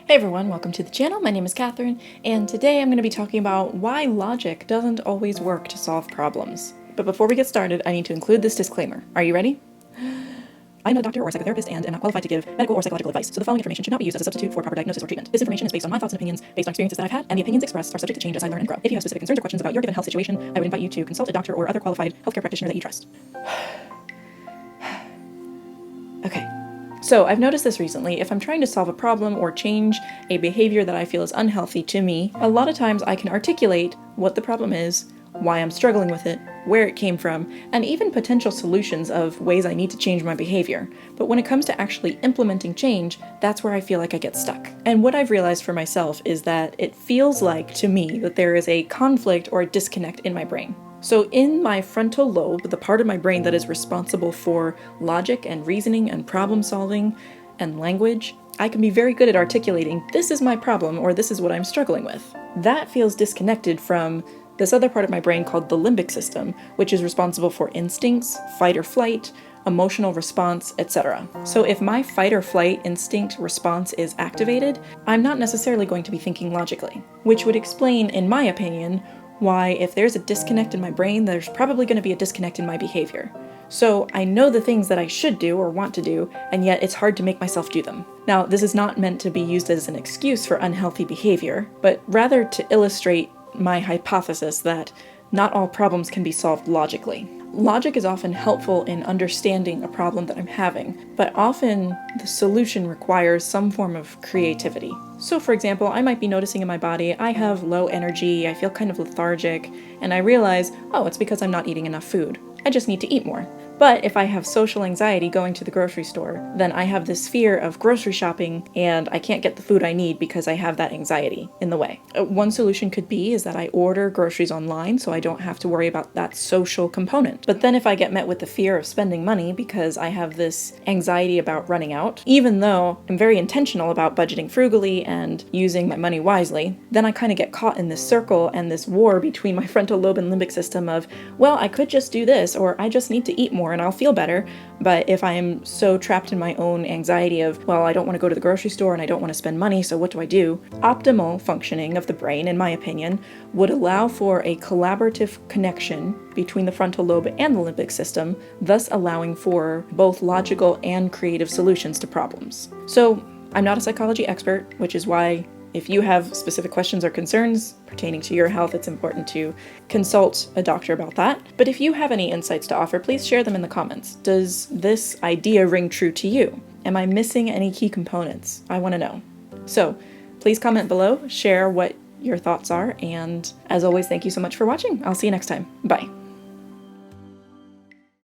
Hey everyone, welcome to the channel. My name is Catherine, and today I'm going to be talking about why logic doesn't always work to solve problems. But before we get started, I need to include this disclaimer. Are you ready? I'm not a doctor or a psychotherapist and am not qualified to give medical or psychological advice, so the following information should not be used as a substitute for proper diagnosis or treatment. This information is based on my thoughts and opinions, based on experiences that I've had, and the opinions expressed are subject to change as I learn and grow. If you have specific concerns or questions about your given health situation, I would invite you to consult a doctor or other qualified healthcare practitioner that you trust. Okay. So I've noticed this recently. If I'm trying to solve a problem or change a behavior that I feel is unhealthy to me, a lot of times I can articulate what the problem is, why I'm struggling with it, where it came from, and even potential solutions of ways I need to change my behavior. But when it comes to actually implementing change, that's where I feel like I get stuck. And what I've realized for myself is that it feels like, to me, that there is a conflict or a disconnect in my brain. So in my frontal lobe, the part of my brain that is responsible for logic and reasoning and problem solving and language, I can be very good at articulating, this is my problem or this is what I'm struggling with. That feels disconnected from this other part of my brain called the limbic system, which is responsible for instincts, fight or flight, emotional response, etc. So if my fight or flight instinct response is activated, I'm not necessarily going to be thinking logically, which would explain, in my opinion, why if there's a disconnect in my brain, there's probably going to be a disconnect in my behavior. So I know the things that I should do or want to do, and yet it's hard to make myself do them. Now, this is not meant to be used as an excuse for unhealthy behavior, but rather to illustrate my hypothesis that not all problems can be solved logically. Logic is often helpful in understanding a problem that I'm having, but often the solution requires some form of creativity. So for example, I might be noticing in my body, I have low energy, I feel kind of lethargic, and I realize, oh, it's because I'm not eating enough food. I just need to eat more. But if I have social anxiety going to the grocery store, then I have this fear of grocery shopping and I can't get the food I need because I have that anxiety in the way. One solution could be is that I order groceries online so I don't have to worry about that social component. But then if I get met with the fear of spending money because I have this anxiety about running out, even though I'm very intentional about budgeting frugally and using my money wisely, then I kind of get caught in this circle and this war between my frontal lobe and limbic system of, well, I could just do this, or I just need to eat more and I'll feel better. But if I am so trapped in my own anxiety of, well, I don't want to go to the grocery store and I don't want to spend money, so what do I do? Optimal functioning of the brain, in my opinion, would allow for a collaborative connection between the frontal lobe and the limbic system, thus allowing for both logical and creative solutions to problems. So I'm not a psychology expert, which is why if you have specific questions or concerns pertaining to your health, it's important to consult a doctor about that. But if you have any insights to offer, please share them in the comments. Does this idea ring true to you? Am I missing any key components? I want to know. So please comment below, share what your thoughts are, and as always, thank you so much for watching. I'll see you next time. Bye.